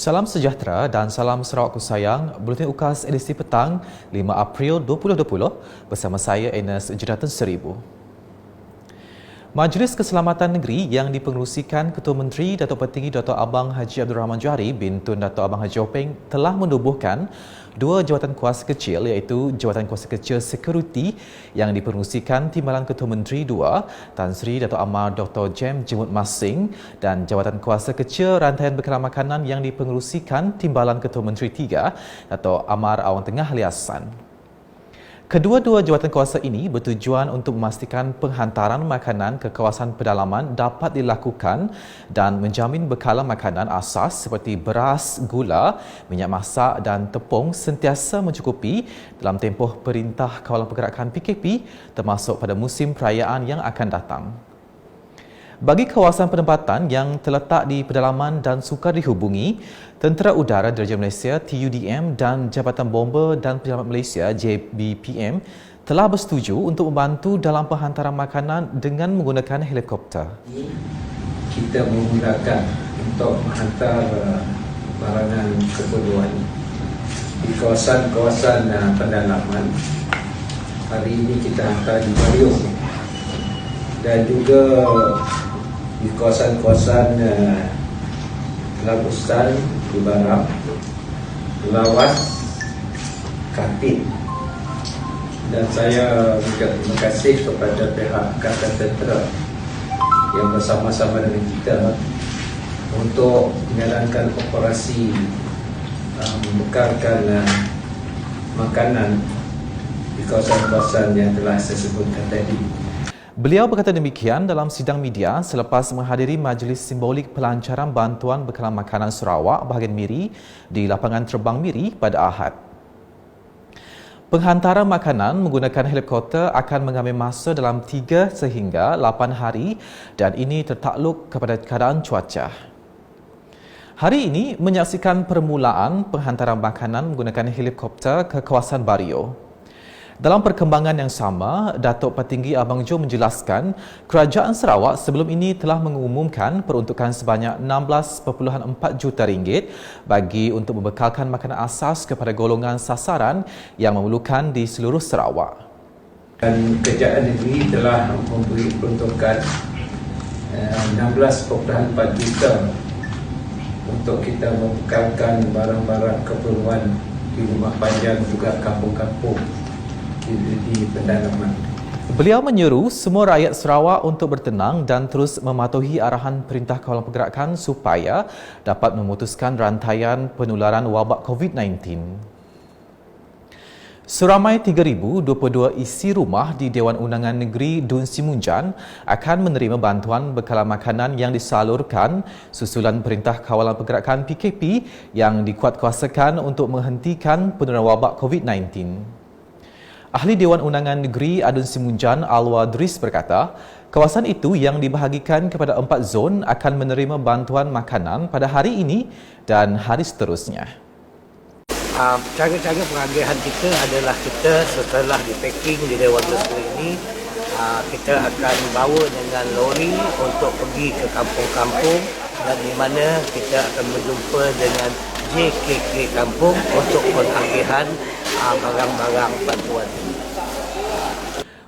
Salam sejahtera dan salam Sarawakku sayang. Buletin UKAS edisi petang 5 April 2020 bersama saya Enes Jenatan Seribu. Majlis Keselamatan Negeri yang dipengerusikan Ketua Menteri Datuk Petinggi Dr. Abang Haji Abdul Rahman Johari bintun Datuk Abang Haji Openg telah menubuhkan dua jawatan kuasa kecil iaitu Jawatan Kuasa Kecil Sekuriti yang dipengerusikan Timbalan Ketua Menteri 2 Tan Sri Datuk Amar Dr. Jem Jemut Masing dan Jawatan Kuasa Kecil Rantaian Bekalan Makanan yang dipengerusikan Timbalan Ketua Menteri 3 Datuk Amar Awang Tengah Liasan. Kedua-dua jawatan kuasa ini bertujuan untuk memastikan penghantaran makanan ke kawasan pedalaman dapat dilakukan dan menjamin bekalan makanan asas seperti beras, gula, minyak masak dan tepung sentiasa mencukupi dalam tempoh Perintah Kawalan Pergerakan PKP termasuk pada musim perayaan yang akan datang. Bagi kawasan penempatan yang terletak di pedalaman dan sukar dihubungi, Tentera Udara Diraja Malaysia TUDM dan Jabatan Bomba dan Penyelamat Malaysia JBPM telah bersetuju untuk membantu dalam penghantaran makanan dengan menggunakan helikopter. Kita menggunakan untuk menghantar barangan keperluan di kawasan-kawasan pedalaman. Hari ini kita hantar di Bayung dan juga di kawasan-kawasan Labusan, di Baram, Lawas, Kapit. Dan saya mengucapkan terima kasih kepada pihak Angkatan Tentera yang bersama-sama dengan kita untuk menjalankan operasi membekalkan makanan di kawasan-kawasan yang telah saya sebutkan tadi. Beliau berkata demikian dalam sidang media selepas menghadiri majlis simbolik pelancaran bantuan bekalan makanan Sarawak bahagian Miri di lapangan terbang Miri pada Ahad. Penghantaran makanan menggunakan helikopter akan mengambil masa dalam 3 sehingga 8 hari dan ini tertakluk kepada keadaan cuaca. Hari ini menyaksikan permulaan penghantaran makanan menggunakan helikopter ke kawasan Bario. Dalam perkembangan yang sama, Datuk Petinggi Abang Jo menjelaskan Kerajaan Sarawak sebelum ini telah mengumumkan peruntukan sebanyak 16.4 juta ringgit bagi untuk membekalkan makanan asas kepada golongan sasaran yang memerlukan di seluruh Sarawak. Dan Kerajaan Negeri telah memberi peruntukan 16.4 juta untuk kita membekalkan barang-barang keperluan di rumah panjang juga kampung-kampung di pedalaman. Beliau menyeru semua rakyat Sarawak untuk bertenang dan terus mematuhi arahan Perintah Kawalan Pergerakan supaya dapat memutuskan rantaian penularan wabak COVID-19. Seramai 3,022 isi rumah di Dewan Undangan Negeri Dun Simunjan akan menerima bantuan bekalan makanan yang disalurkan susulan Perintah Kawalan Pergerakan PKP yang dikuatkuasakan untuk menghentikan penularan wabak COVID-19. Ahli Dewan Undangan Negeri Adun Simunjan Alwa Dris berkata, kawasan itu yang dibahagikan kepada 4 zon akan menerima bantuan makanan pada hari ini dan hari seterusnya. Cara-cara pengagihan kita adalah kita setelah dipacking di Dewan Undangan ini, kita akan bawa dengan lori untuk pergi ke kampung-kampung dan di mana kita akan berjumpa dengan JKK kampung untuk pengagihan barang-barang bantuan.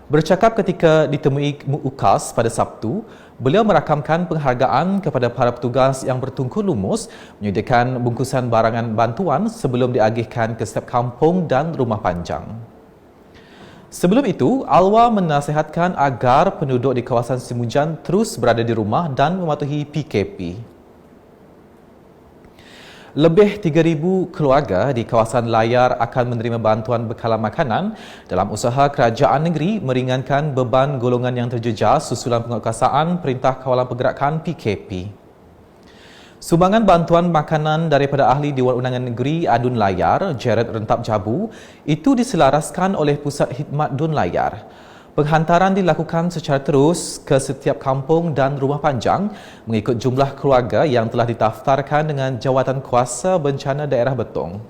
Bercakap ketika ditemui UKAS pada Sabtu, beliau merakamkan penghargaan kepada para petugas yang bertungku lumus menyediakan bungkusan barangan bantuan sebelum diagihkan ke setiap kampung dan rumah panjang. Sebelum itu, Alwa menasihatkan agar penduduk di kawasan Simunjan terus berada di rumah dan mematuhi PKP. Lebih 3,000 keluarga di kawasan Layar akan menerima bantuan bekalan makanan dalam usaha kerajaan negeri meringankan beban golongan yang terjejas susulan penguatkuasaan Perintah Kawalan Pergerakan PKP. Sumbangan bantuan makanan daripada Ahli Dewan Undangan Negeri Adun Layar, Jared Rentap Jabu, itu diselaraskan oleh Pusat Khidmat Dun Layar. Penghantaran dilakukan secara terus ke setiap kampung dan rumah panjang mengikut jumlah keluarga yang telah didaftarkan dengan Jawatan Kuasa Bencana Daerah Betong.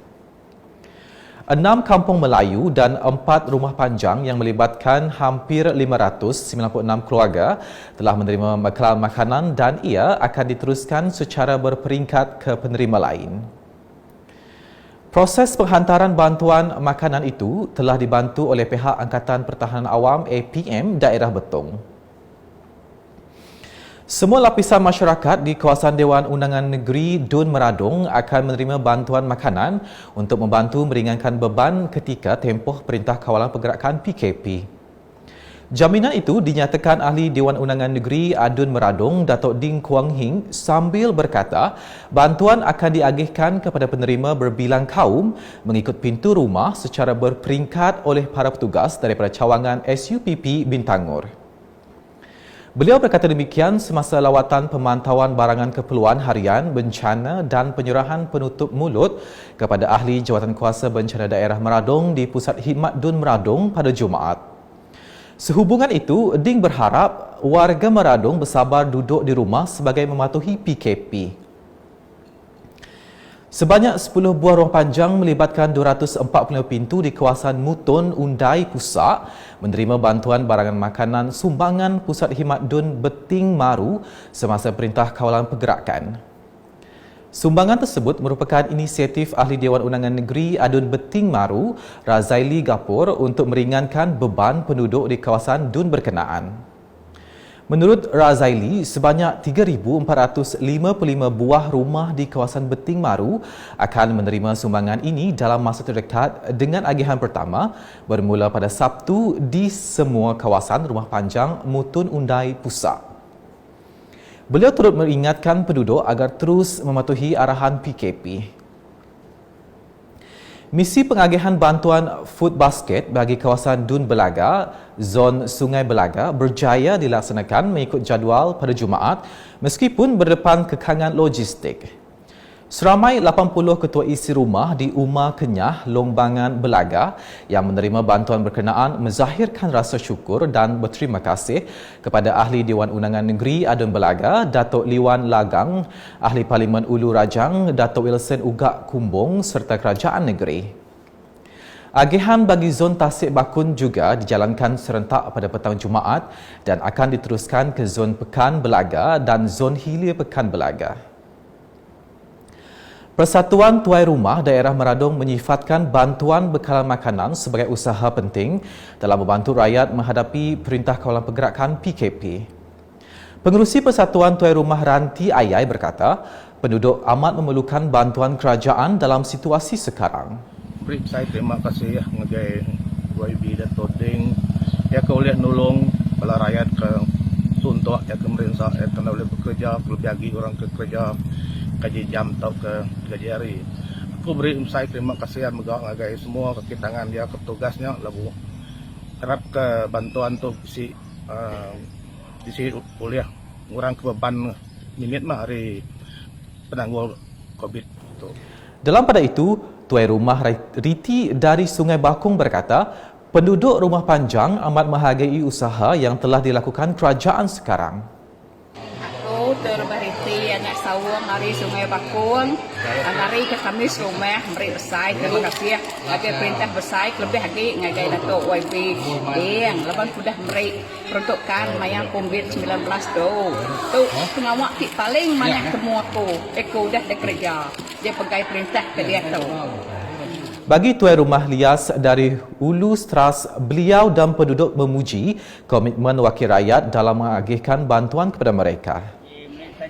6 kampung Melayu dan 4 rumah panjang yang melibatkan hampir 596 keluarga telah menerima bekalan makanan dan ia akan diteruskan secara berperingkat ke penerima lain. Proses penghantaran bantuan makanan itu telah dibantu oleh pihak Angkatan Pertahanan Awam APM Daerah Betong. Semua lapisan masyarakat di kawasan Dewan Undangan Negeri Dun Meradong akan menerima bantuan makanan untuk membantu meringankan beban ketika tempoh Perintah Kawalan Pergerakan PKP. Jaminan itu dinyatakan Ahli Dewan Undangan Negeri Adun Meradong, Datuk Ding Kuang Hing, sambil berkata bantuan akan diagihkan kepada penerima berbilang kaum mengikut pintu rumah secara berperingkat oleh para petugas daripada cawangan SUPP Bintangor. Beliau berkata demikian semasa lawatan pemantauan barangan keperluan harian bencana dan penyerahan penutup mulut kepada Ahli Jawatankuasa Bencana Daerah Meradong di Pusat Khidmat Dun Meradong pada Jumaat. Sehubungan itu, Ding berharap warga Meradong bersabar duduk di rumah sebagai mematuhi PKP. Sebanyak 10 buah ruang panjang melibatkan 240 pintu di kawasan Mutun, Undai, Pusak menerima bantuan barangan makanan sumbangan Pusat Khidmat Dun Beting Maru semasa Perintah Kawalan Pergerakan. Sumbangan tersebut merupakan inisiatif Ahli Dewan Undangan Negeri Adun Beting Maru, Razaili Gapur untuk meringankan beban penduduk di kawasan Dun berkenaan. Menurut Razaili, sebanyak 3,455 buah rumah di kawasan Beting Maru akan menerima sumbangan ini dalam masa terdekat dengan agihan pertama bermula pada Sabtu di semua kawasan rumah panjang Mutun Undai Pusak. Beliau turut mengingatkan penduduk agar terus mematuhi arahan PKP. Misi pengagihan bantuan food basket bagi kawasan Dun Belaga, zon Sungai Belaga berjaya dilaksanakan mengikut jadual pada Jumaat meskipun berdepan kekangan logistik. Seramai 80 ketua isi rumah di Umar Kenyah, Longbangan, Belaga yang menerima bantuan berkenaan menzahirkan rasa syukur dan berterima kasih kepada Ahli Dewan Undangan Negeri Adun Belaga, Datuk Liwan Lagang, Ahli Parlimen Ulu Rajang, Datuk Wilson Ugak Kumbung serta Kerajaan Negeri. Agihan bagi zon Tasik Bakun juga dijalankan serentak pada petang Jumaat dan akan diteruskan ke zon Pekan Belaga dan zon Hilir Pekan Belaga. Persatuan Tuai Rumah Daerah Meradong menyifatkan bantuan bekalan makanan sebagai usaha penting dalam membantu rakyat menghadapi Perintah Kawalan Pergerakan PKP. Pengerusi Persatuan Tuai Rumah Ranti Ayai berkata, penduduk amat memerlukan bantuan kerajaan dalam situasi sekarang. Saya terima kasih ngagai YB Datuk Ding ya ke oleh nolong bala rakyat ke suntuk ya ke merintah ya kena boleh bekerja lebih lagi orang ke kerja gaji jam atau ke gaji hari. Aku beri saya terima kasih megak ngagai semua kaki tangan dia ke tugasnya lalu harap ke bantuan tu si kuliah ngurang ke beban minit mah hari penangguh COVID tu. Dalam pada itu, Tuai Rumah Riti dari Sungai Bakung berkata, penduduk rumah panjang amat menghargai usaha yang telah dilakukan kerajaan sekarang. Tuai Rumah Riti anak sawung dari Sungai Bakung, hari ke Kamis rumah beri besar. Terima kasih agai perintah besar lebih lagi ngagai Datuk YB Ding lepas sudah beri peruntukan mayang COVID-19 tu pengawak paling banyak temu aku dah kerja dia pegai perintah ke dia tu. Bagi Tuai Rumah Lias dari Ulu Stras, beliau dan penduduk memuji komitmen wakil rakyat dalam mengagihkan bantuan kepada mereka.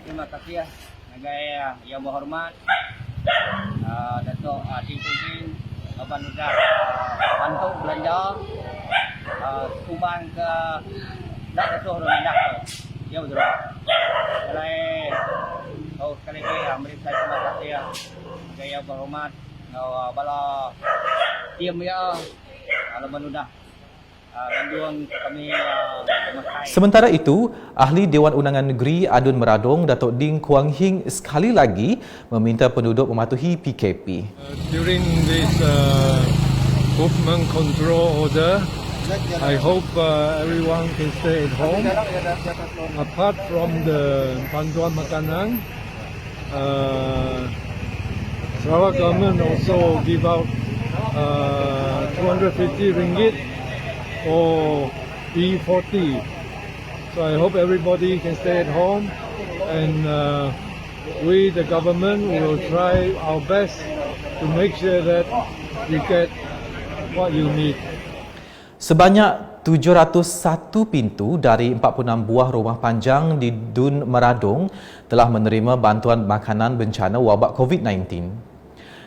Terima kasih sebagai yang berhormat Datuk Ding Kumbing Abang Nudar bantu belanja sumbang ke Datuk Rendah ya betul. Sekali lagi beri saya terima kasih sebagai yang berhormat bala tim ya Abang Nudar. Sementara itu, Ahli Dewan Undangan Negeri Adun Meradong, Datuk Ding Kuang Hing sekali lagi meminta penduduk mematuhi PKP. During this movement control order, I hope everyone can stay at home. Apart from the bantuan makanan, Sarawak government also give out 250 ringgit or E40. So I hope everybody can stay at home, and we, the government, will try our best to make sure that you get what you need. Sebanyak 701 pintu dari 46 buah rumah panjang di Dun Meradong telah menerima bantuan makanan bencana wabak COVID-19.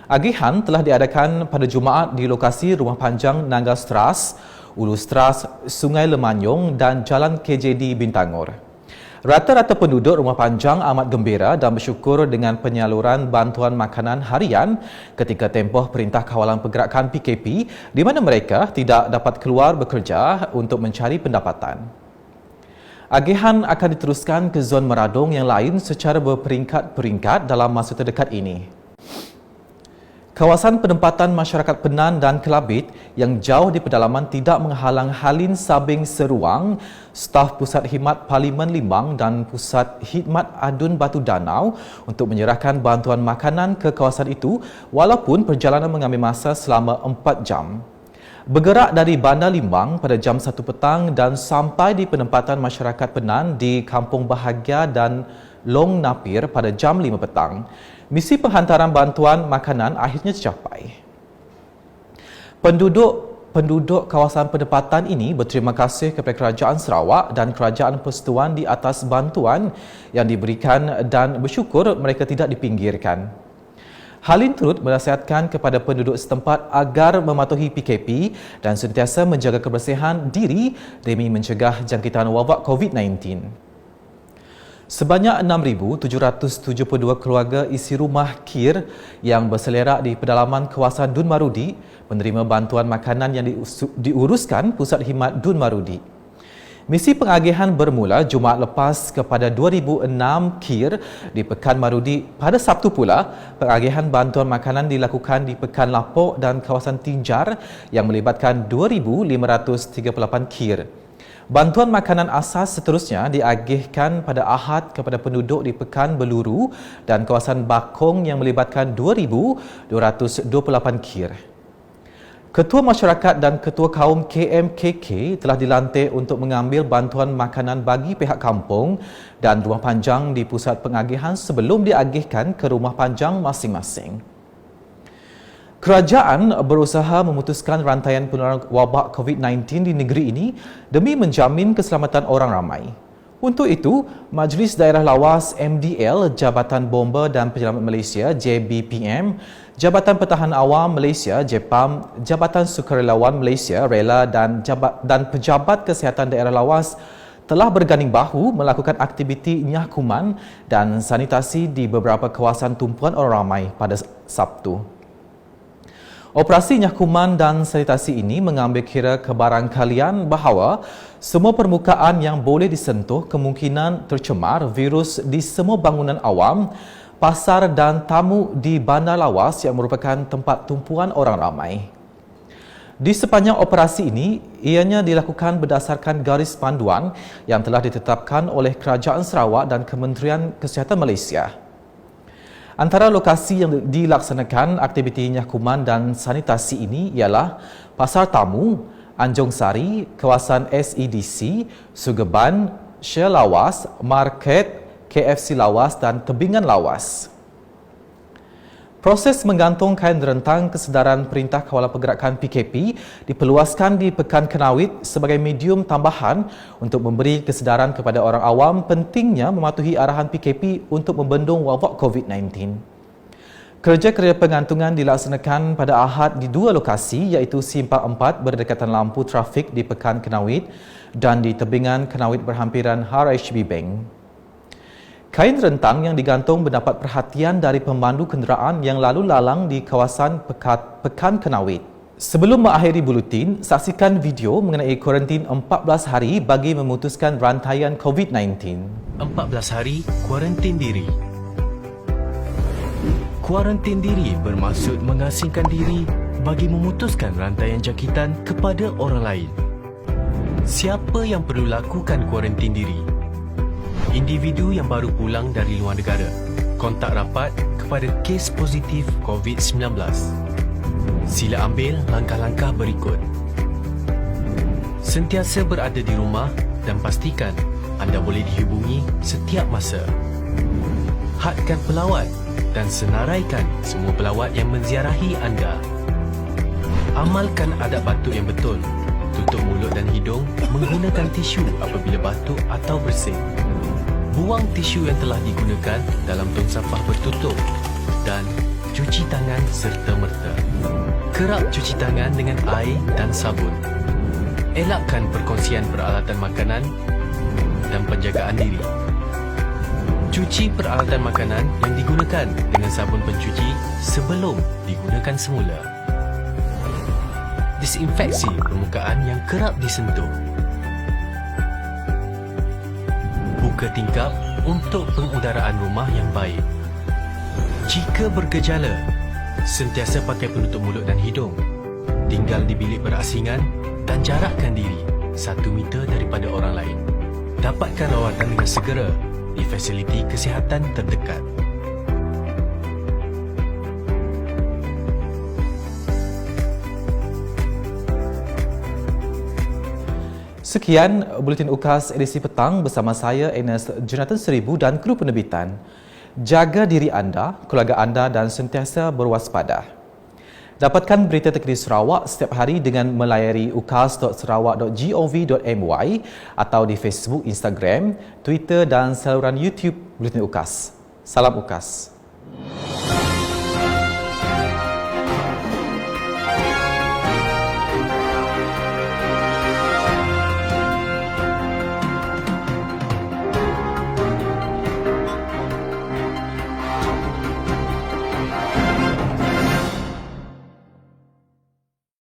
Agihan telah diadakan pada Jumaat di lokasi rumah panjang Nangga Stras, Ulu Stras, Sungai Lemanyong dan Jalan KJD Bintangor. Rata-rata penduduk rumah panjang amat gembira dan bersyukur dengan penyaluran bantuan makanan harian ketika tempoh Perintah Kawalan Pergerakan PKP di mana mereka tidak dapat keluar bekerja untuk mencari pendapatan. Agihan akan diteruskan ke zon Meradong yang lain secara berperingkat-peringkat dalam masa terdekat ini. Kawasan penempatan masyarakat Penan dan Kelabit yang jauh di pedalaman tidak menghalang Halin Sabing Seruang, staf Pusat Khidmat Parlimen Limbang dan Pusat Khidmat Adun Batu Danau untuk menyerahkan bantuan makanan ke kawasan itu walaupun perjalanan mengambil masa selama 4 jam. Bergerak dari Bandar Limbang pada jam 1 petang dan sampai di penempatan masyarakat Penan di Kampung Bahagia dan Long Napir pada jam 5 petang. Misi penghantaran bantuan makanan akhirnya tercapai. Penduduk kawasan penempatan ini berterima kasih kepada Kerajaan Sarawak dan Kerajaan Persekutuan di atas bantuan yang diberikan dan bersyukur mereka tidak dipinggirkan. Halin turut menasihatkan kepada penduduk setempat agar mematuhi PKP dan sentiasa menjaga kebersihan diri demi mencegah jangkitan wabak COVID-19. Sebanyak 6,772 keluarga isi rumah KIR yang berselerak di pedalaman kawasan Dun Marudi menerima bantuan makanan yang diuruskan Pusat Khidmat Dun Marudi. Misi pengagihan bermula Jumaat lepas kepada 2,006 KIR di Pekan Marudi. Pada Sabtu pula, pengagihan bantuan makanan dilakukan di Pekan Lapok dan kawasan Tinjar yang melibatkan 2,538 KIR. Bantuan makanan asas seterusnya diagihkan pada Ahad kepada penduduk di Pekan Beluru dan kawasan Bakong yang melibatkan 2,228 KIR. Ketua Masyarakat dan Ketua Kaum KMKK telah dilantik untuk mengambil bantuan makanan bagi pihak kampung dan rumah panjang di pusat pengagihan sebelum diagihkan ke rumah panjang masing-masing. Kerajaan berusaha memutuskan rantaian penularan wabak COVID-19 di negeri ini demi menjamin keselamatan orang ramai. Untuk itu, Majlis Daerah Lawas MDL, Jabatan Bomba dan Penyelamat Malaysia JBPM, Jabatan Pertahanan Awam Malaysia JPAM, Jabatan Sukarelawan Malaysia RELA dan Pejabat Kesihatan Daerah Lawas telah berganding bahu melakukan aktiviti nyakuman dan sanitasi di beberapa kawasan tumpuan orang ramai pada Sabtu. Operasi nyakuman dan sanitasi ini mengambil kira kebarangkalian bahawa semua permukaan yang boleh disentuh kemungkinan tercemar virus di semua bangunan awam, pasar dan tamu di Bandar Lawas yang merupakan tempat tumpuan orang ramai. Di sepanjang operasi ini, ianya dilakukan berdasarkan garis panduan yang telah ditetapkan oleh Kerajaan Sarawak dan Kementerian Kesihatan Malaysia. Antara lokasi yang dilaksanakan aktiviti nyakuman dan sanitasi ini ialah Pasar Tamu, Anjong Sari, kawasan SEDC, Sugeban, Shell Lawas, Market, KFC Lawas dan Tebingan Lawas. Proses menggantung kain rentang kesedaran Perintah Kawalan Pergerakan PKP diperluaskan di Pekan Kenawit sebagai medium tambahan untuk memberi kesedaran kepada orang awam pentingnya mematuhi arahan PKP untuk membendung wabak COVID-19. Kerja-kerja pengantungan dilaksanakan pada Ahad di 2 lokasi iaitu Simpang 4 berdekatan lampu trafik di Pekan Kenawit dan di Tebingan Kenawit berhampiran RHB Bank. Kain rentang yang digantung mendapat perhatian dari pemandu kenderaan yang lalu lalang di kawasan Pekan Kenawit. Sebelum mengakhiri buletin, saksikan video mengenai kuarantin 14 hari bagi memutuskan rantaian COVID-19. 14 hari kuarantin diri. Kuarantin diri bermaksud mengasingkan diri bagi memutuskan rantaian jangkitan kepada orang lain. Siapa yang perlu lakukan kuarantin diri? Individu yang baru pulang dari luar negara, kontak rapat kepada kes positif COVID-19. Sila ambil langkah-langkah berikut. Sentiasa berada di rumah dan pastikan anda boleh dihubungi setiap masa. Hadkan pelawat dan senaraikan semua pelawat yang menziarahi anda. Amalkan adab batuk yang betul. Tutup mulut dan hidung menggunakan tisu apabila batuk atau bersin. Buang tisu yang telah digunakan dalam tong sampah bertutup dan cuci tangan serta-merta. Kerap cuci tangan dengan air dan sabun. Elakkan perkongsian peralatan makanan dan penjagaan diri. Cuci peralatan makanan yang digunakan dengan sabun pencuci sebelum digunakan semula. Disinfeksi permukaan yang kerap disentuh. Buka tingkap untuk pengudaraan rumah yang baik. Jika bergejala, sentiasa pakai penutup mulut dan hidung. Tinggal di bilik berasingan dan jarakkan diri 1 meter daripada orang lain. Dapatkan rawatan dengan segera di fasiliti kesihatan terdekat. Sekian Buletin UKAS edisi petang bersama saya Ernest Jonathan Seribu dan kru penerbitan. Jaga diri anda, keluarga anda dan sentiasa berwaspada. Dapatkan berita terkini Sarawak setiap hari dengan melayari ukas.sarawak.gov.my atau di Facebook, Instagram, Twitter dan saluran YouTube Buletin UKAS. Salam UKAS.